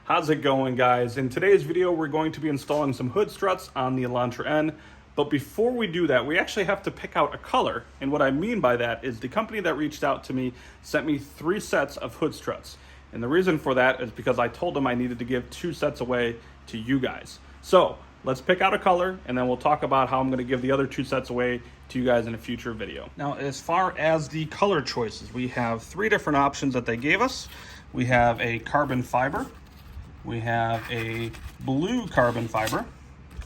How's it going, guys? In today's video, we're going to be installing some hood struts on the Elantra N. But before we do that, we actually have to pick out a color. And what I mean by that is the company that reached out to me sent me 3 sets of hood struts. And the reason for that is because I told them I needed to give 2 sets away to you guys. So let's pick out a color, and then we'll talk about how I'm going to give the other 2 sets away to you guys in a future video. Now, as far as the color choices, we have 3 different options that they gave us. We have a carbon fiber, we have a blue carbon fiber,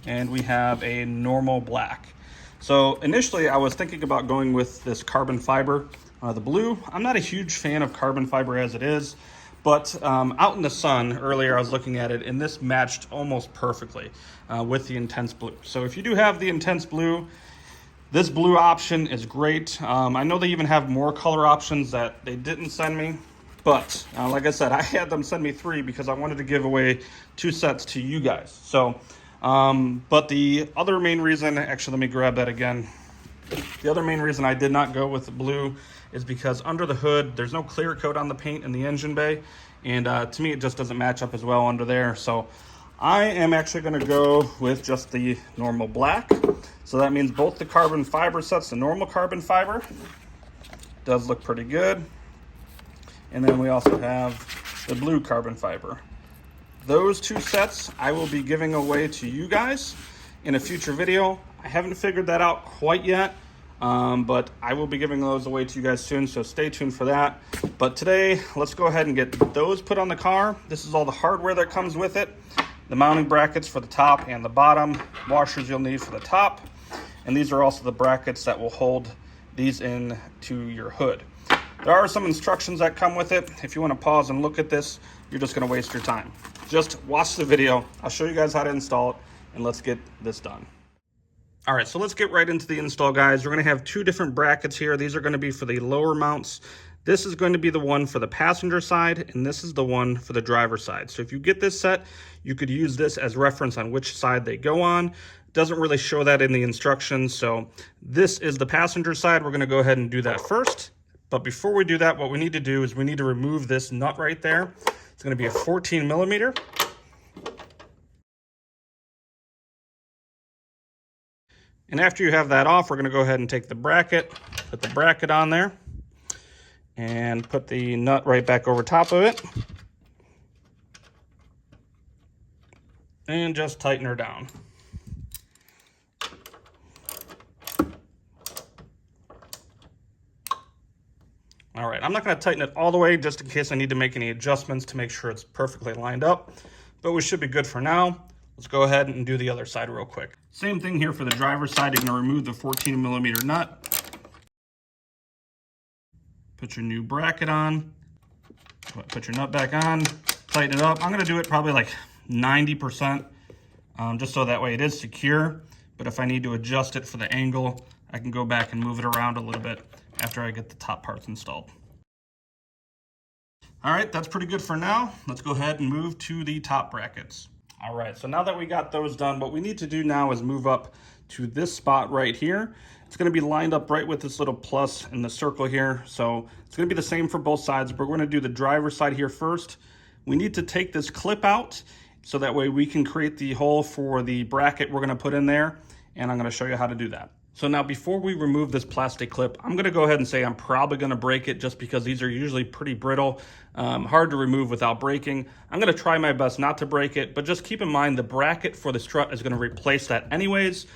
and we have a normal black. So initially I was thinking about going with this carbon fiber, the blue. I'm not a huge fan of carbon fiber as it is, but out in the sun earlier I was looking at it and this matched almost perfectly with the intense blue. So if you do have the intense blue, this blue option is great. I know they even have more color options that they didn't send me. But like I said, I had them send me 3 because I wanted to give away 2 sets to you guys. So, but the other main reason, actually, let me grab that again. The other main reason I did not go with the blue is because under the hood, there's no clear coat on the paint in the engine bay. And to me, it just doesn't match up as well under there. So I am actually going to go with just the normal black. So that means both the carbon fiber sets, the normal carbon fiber, does look pretty good. And then we also have the blue carbon fiber. Those 2 sets I will be giving away to you guys in a future video. I haven't figured that out quite yet, but I will be giving those away to you guys soon, so stay tuned for that. But today, let's go ahead and get those put on the car. This is all the hardware that comes with it. The mounting brackets for the top and the bottom, washers you'll need for the top, and these are also the brackets that will hold these in to your hood. There are some instructions that come with it. If you want to pause and look at this, you're just going to waste your time. Just watch the video. I'll show you guys how to install it, and let's get this done. All right, so let's get right into the install, guys. We're going to have 2 different brackets here. These are going to be for the lower mounts. This is going to be the one for the passenger side, and this is the one for the driver side. So if you get this set, you could use this as reference on which side they go on. It doesn't really show that in the instructions. So this is the passenger side. We're going to go ahead and do that first. But before we do that, what we need to do is we need to remove this nut right there. It's going to be a 14 millimeter. And after you have that off, we're going to go ahead and take the bracket, put the bracket on there, and put the nut right back over top of it. And just tighten her down. All right, I'm not going to tighten it all the way just in case I need to make any adjustments to make sure it's perfectly lined up, but we should be good for now. Let's go ahead and do the other side real quick. Same thing here for the driver's side. You're going to remove the 14 millimeter nut. Put your new bracket on. Put your nut back on. Tighten it up. I'm going to do it probably like 90%, just so that way it is secure. But if I need to adjust it for the angle, I can go back and move it around a little bit after I get the top parts installed. All right, that's pretty good for now. Let's go ahead and move to the top brackets. All right, so now that we got those done, what we need to do now is move up to this spot right here. It's gonna be lined up right with this little plus in the circle here. So it's gonna be the same for both sides, but we're gonna do the driver's side here first. We need to take this clip out so that way we can create the hole for the bracket we're gonna put in there, and I'm gonna show you how to do that. So now before we remove this plastic clip, I'm going to go ahead and say I'm probably going to break it just because these are usually pretty brittle, hard to remove without breaking. I'm going to try my best not to break it, but just keep in mind the bracket for the strut is going to replace that anyways.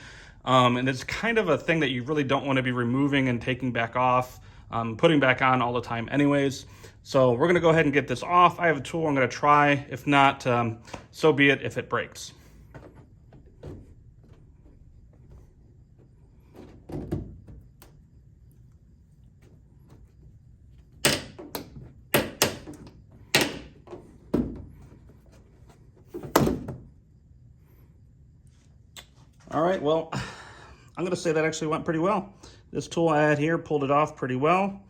And it's kind of a thing that you really don't want to be removing and taking back off, putting back on all the time anyways. So we're going to go ahead and get this off. I have a tool I'm going to try. If not, so be it if it breaks. All right, well, I'm gonna say that actually went pretty well. This tool I had here pulled it off pretty well.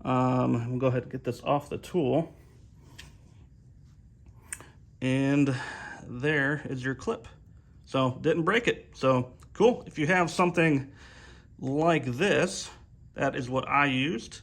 We'll go ahead and get this off the tool. And there is your clip. So didn't break it. So cool. If you have something like this, that is what I used.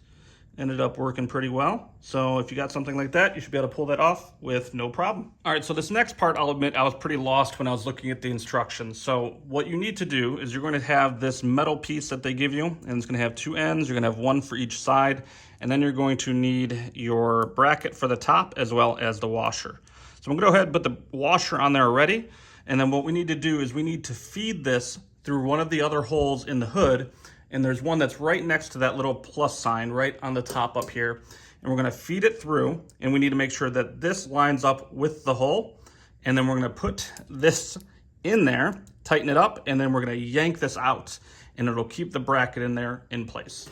ended up working pretty well. So if you got something like that, you should be able to pull that off with no problem. All right, so this next part, I'll admit, I was pretty lost when I was looking at the instructions. So what you need to do is you're going to have this metal piece that they give you, and it's going to have two ends. You're going to have one for each side, and then you're going to need your bracket for the top as well as the washer. So I'm going to go ahead and put the washer on there already, and then what we need to do is we need to feed this through one of the other holes in the hood, and there's one that's right next to that little plus sign right on the top up here. And we're gonna feed it through, and we need to make sure that this lines up with the hole. And then we're gonna put this in there, tighten it up, and then we're gonna yank this out, and it'll keep the bracket in there in place.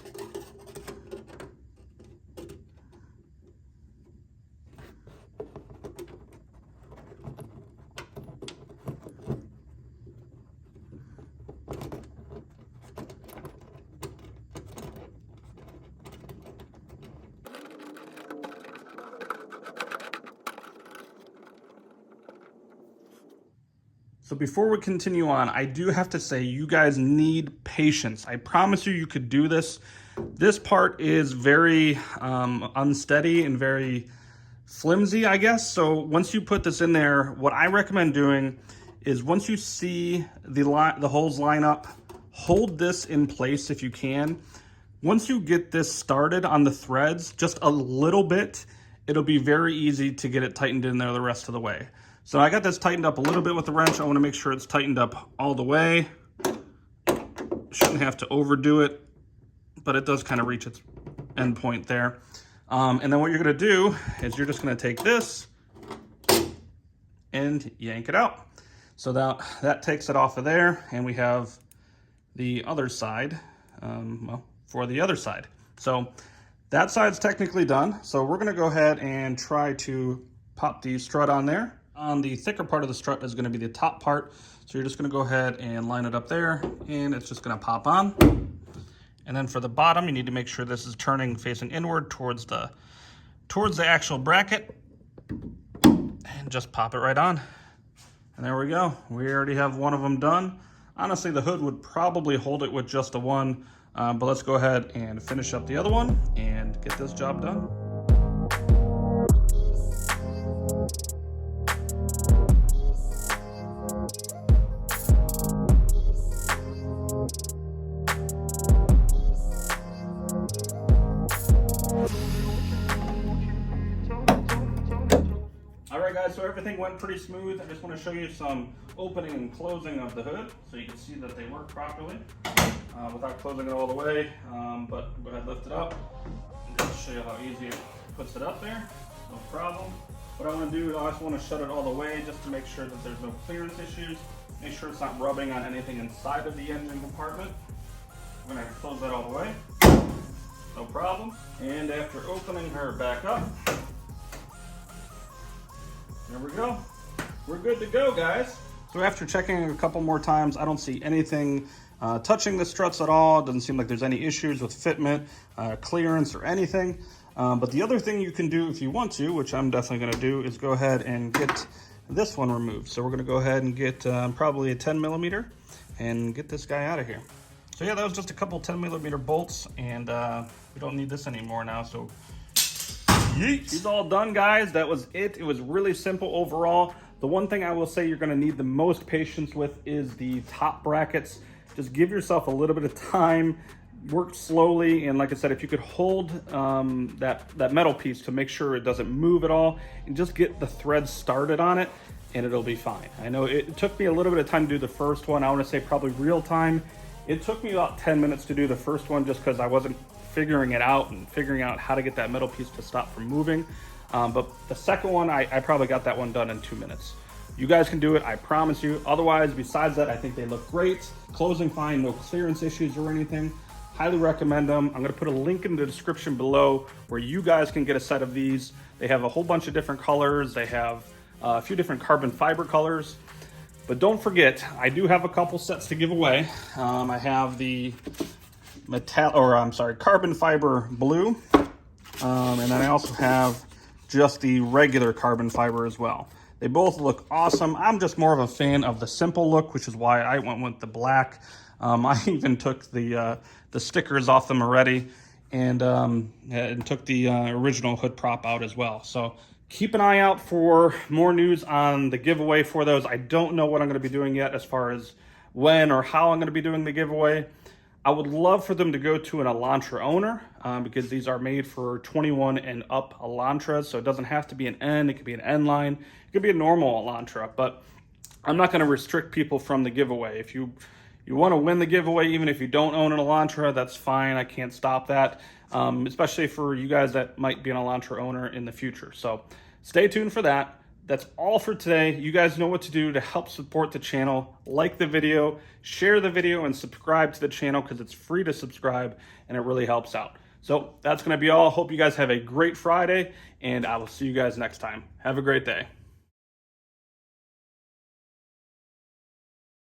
So before we continue on, I do have to say you guys need patience. I promise you, you could do this. This part is very unsteady and very flimsy, I guess. So once you put this in there, what I recommend doing is once you see the holes line up, hold this in place if you can. Once you get this started on the threads, just a little bit, it'll be very easy to get it tightened in there the rest of the way. So I got this tightened up a little bit with the wrench. I want to make sure it's tightened up all the way. Shouldn't have to overdo it, but it does kind of reach its end point there. And then what you're going to do is you're just going to take this and yank it out. So that takes it off of there, and we have the other side, well, for the other side. So that side's technically done. So we're going to go ahead and try to pop the strut on there. On the thicker part of the strut is going to be the top part. So you're just going to go ahead and line it up there, and it's just going to pop on. And then for the bottom, you need to make sure this is turning facing inward towards the actual bracket, and just pop it right on. And there we go. We already have one of them done. Honestly, the hood would probably hold it with just the one, but let's go ahead and finish up the other one and get this job done. Alright guys, so everything went pretty smooth. I just want to show you some opening and closing of the hood so you can see that they work properly without closing it all the way. But go ahead, lift it up and just show you how easy it puts it up there. No problem. What I want to do is I just want to shut it all the way just to make sure that there's no clearance issues. Make sure it's not rubbing on anything inside of the engine compartment. I'm going to close that all the way. No problem. And after opening her back up, there we go. We're good to go, guys. So after checking a couple more times, I don't see anything touching the struts at all. It doesn't seem like there's any issues with fitment, clearance, or anything. But the other thing you can do if you want to, which I'm definitely going to do, is go ahead and get this one removed. So we're going to go ahead and get probably a 10 millimeter and get this guy out of here. So yeah, that was just a couple 10 millimeter bolts, and we don't need this anymore now. So yeet. It's all done, guys. That was it. It was really simple overall. The one thing I will say you're going to need the most patience with is the top brackets. Just give yourself a little bit of time, work slowly, and like I said, if you could hold that metal piece to make sure it doesn't move at all, and just get the threads started on it, and it'll be fine. I know it took me a little bit of time to do the first one. I want to say probably real time. It took me about 10 minutes to do the first one just because I wasn't figuring it out and figuring out how to get that metal piece to stop from moving. But the second one, I probably got that one done in 2 minutes. You guys can do it, I promise you. Otherwise, besides that, I think they look great. Closing fine, no clearance issues or anything. Highly recommend them. I'm gonna put a link in the description below where you guys can get a set of these. They have a whole bunch of different colors. They have a few different carbon fiber colors. But don't forget, I do have a couple sets to give away. I have the carbon fiber blue, and then I also have just the regular carbon fiber as well. They both look awesome. I'm just more of a fan of the simple look, which is why I went with the black. I even took the stickers off them already, and took the original hood prop out as well. So keep an eye out for more news on the giveaway for those. I don't know what I'm going to be doing yet as far as when or how I'm going to be doing the giveaway. I would love for them to go to an Elantra owner because these are made for 21 and up Elantras. So it doesn't have to be an N. It could be an N line. It could be a normal Elantra. But I'm not going to restrict people from the giveaway. If you want to win the giveaway, even if you don't own an Elantra, that's fine. I can't stop that, especially for you guys that might be an Elantra owner in the future. So stay tuned for that. That's all for today. You guys know what to do to help support the channel. Like the video, share the video, and subscribe to the channel because it's free to subscribe and it really helps out. So that's going to be all. Hope you guys have a great Friday, and I will see you guys next time. Have a great day.